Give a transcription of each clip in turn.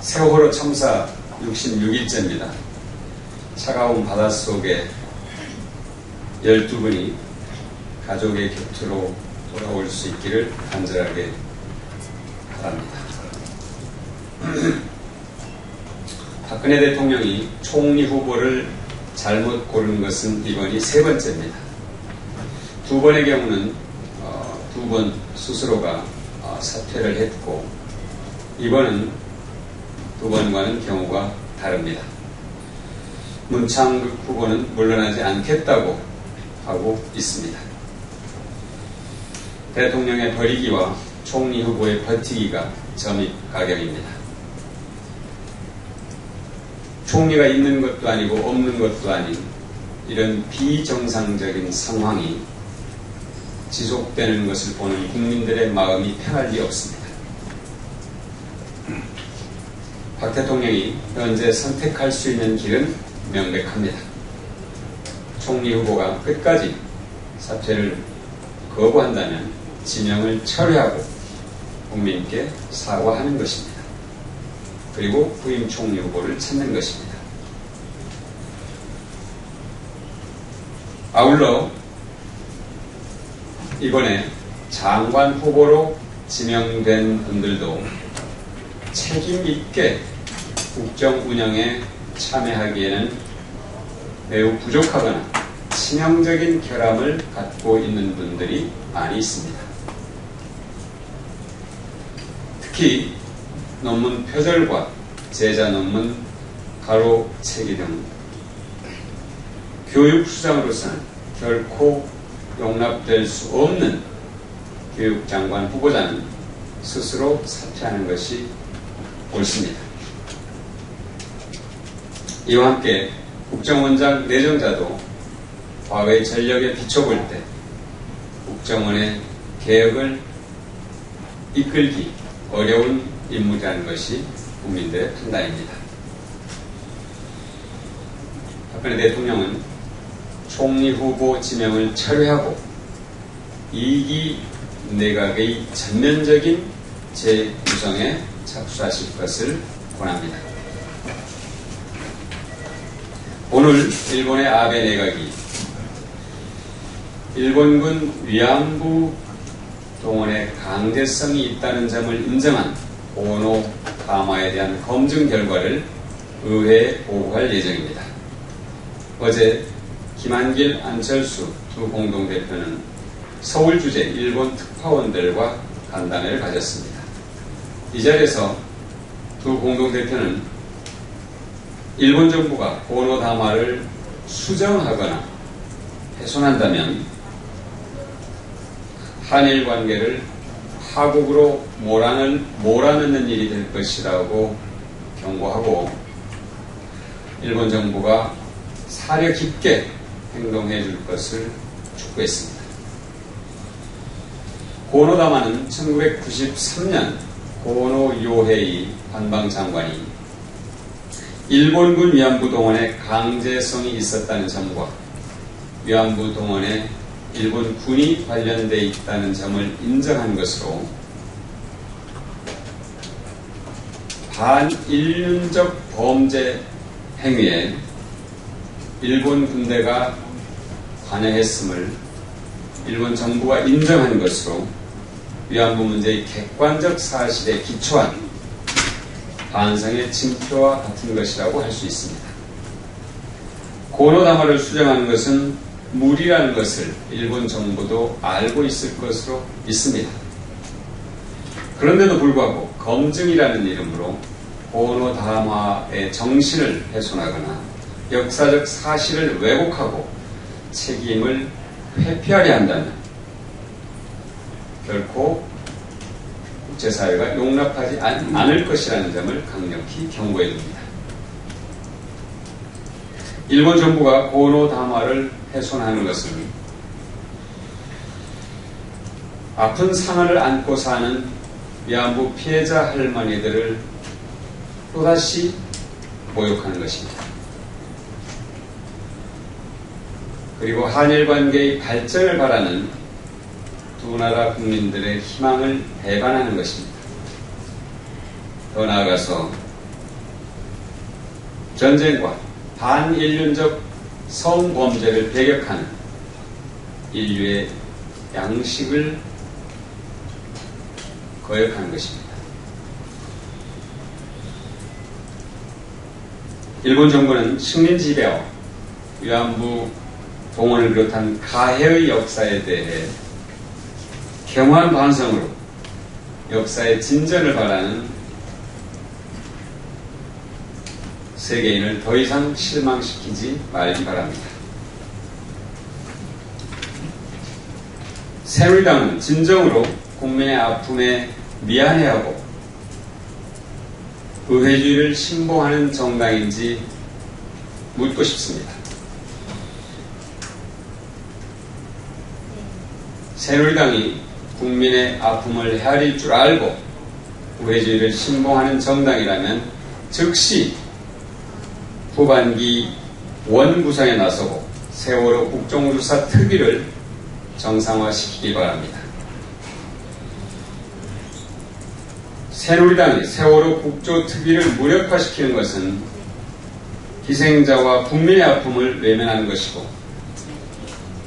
세월호 참사 66일째입니다. 차가운 바닷속에 12분이 가족의 곁으로 돌아올 수 있기를 간절하게 바랍니다. 박근혜 대통령이 총리 후보를 잘못 고른 것은 이번이 세 번째입니다. 두 번의 경우는 두 번 스스로가 사퇴를 했고, 이번은 두 번과는 경우가 다릅니다. 문창극 후보는 물러나지 않겠다고 하고 있습니다. 대통령의 버리기와 총리 후보의 버티기가 점입가경입니다. 총리가 있는 것도 아니고 없는 것도 아닌 이런 비정상적인 상황이 지속되는 것을 보는 국민들의 마음이 편할 리 없습니다. 박 대통령이 현재 선택할 수 있는 길은 명백합니다. 총리 후보가 끝까지 사퇴를 거부한다면 지명을 철회하고 국민께 사과하는 것입니다. 그리고 후임 총리 후보를 찾는 것입니다. 아울러 이번에 장관 후보로 지명된 분들도 책임 있게 국정 운영에 참여하기에는 매우 부족하거나 치명적인 결함을 갖고 있는 분들이 많이 있습니다. 특히 논문 표절과 제자 논문 가로채기 등 교육 수장으로서는 결코 용납될 수 없는 교육장관 후보자는 스스로 사퇴하는 것이 옳습니다. 이와 함께 국정원장 내정자도 과거의 전력에 비춰볼 때 국정원의 개혁을 이끌기 어려운 인물이라는 것이 국민들의 판단입니다. 박근혜 대통령은 총리 후보 지명을 철회하고 2기 내각의 전면적인 재구성에 착수하실 것을 권합니다. 오늘 일본의 아베 내각이 일본군 위안부 동원의 강제성이 있다는 점을 인정한 고노 담화에 대한 검증 결과를 의회에 보고할 예정입니다. 어제 김한길, 안철수 두 공동대표는 서울 주재 일본 특파원들과 간담회를 가졌습니다. 이 자리에서 두 공동대표는 일본 정부가 고노 담화를 수정하거나 훼손한다면 한일 관계를 파국으로 몰아넣는 일이 될 것이라고 경고하고 일본 정부가 사려 깊게 행동해 줄 것을 촉구했습니다. 고노 담화는 1993년 고노 요헤이 관방장관이 일본군 위안부 동원에 강제성이 있었다는 점과 위안부 동원에 일본 군이 관련되어 있다는 점을 인정한 것으로 반인륜적 범죄 행위에 일본 군대가 관여했음을 일본 정부가 인정한 것으로 위안부 문제의 객관적 사실에 기초한 반성의 징표와 같은 것이라고 할 수 있습니다. 고노 담화를 수정하는 것은 무리라는 것을 일본 정부도 알고 있을 것으로 믿습니다. 그런데도 불구하고 검증이라는 이름으로 고노 담화의 정신을 훼손하거나 역사적 사실을 왜곡하고 책임을 회피하려 한다면 결코 국제사회가 용납하지 않을 것이라는 점을 강력히 경고해 둡니다. 일본 정부가 고노 담화를 훼손하는 것은 아픈 상흔을 안고 사는 위안부 피해자 할머니들을 또다시 모욕하는 것입니다. 그리고 한일 관계의 발전을 바라는 두 나라 국민들의 희망을 배반하는 것입니다. 더 나아가서 전쟁과 반인륜적 성범죄를 배격하는 인류의 양식을 거역하는 것입니다. 일본 정부는 식민 지배와 위안부 동원을 비롯한 가해의 역사에 대해 겸허한 반성으로 역사의 진전을 바라는 세계인을 더 이상 실망시키지 말기 바랍니다. 새누리당은 진정으로 국민의 아픔에 미안해하고 의회주의를 신봉하는 정당인지 묻고 싶습니다. 새누리당이 국민의 아픔을 헤아릴 줄 알고 의회주의를 신봉하는 정당이라면 즉시 후반기 원구성에 나서고 세월호 국정조사 특위를 정상화시키기 바랍니다. 새누리당이 세월호 국조특위를 무력화시키는 것은 희생자와 국민의 아픔을 외면하는 것이고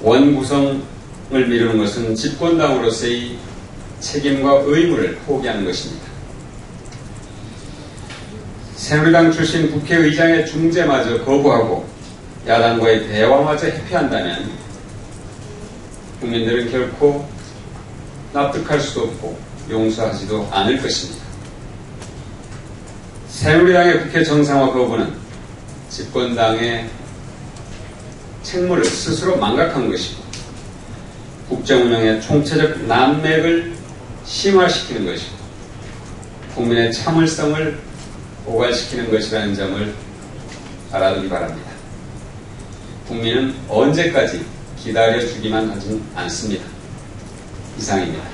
원구성을 미루는 것은 집권당으로서의 책임과 의무를 포기하는 것입니다. 새누리당 출신 국회의장의 중재마저 거부하고 야당과의 대화마저 회피한다면 국민들은 결코 납득할 수도 없고 용서하지도 않을 것입니다. 새누리당의 국회 정상화 거부는 집권당의 책무를 스스로 망각한 것이고 국정운영의 총체적 난맥을 심화시키는 것이고 국민의 참을성을 고갈시키는 것이라는 점을 알아두기 바랍니다. 국민은 언제까지 기다려주기만 하진 않습니다. 이상입니다.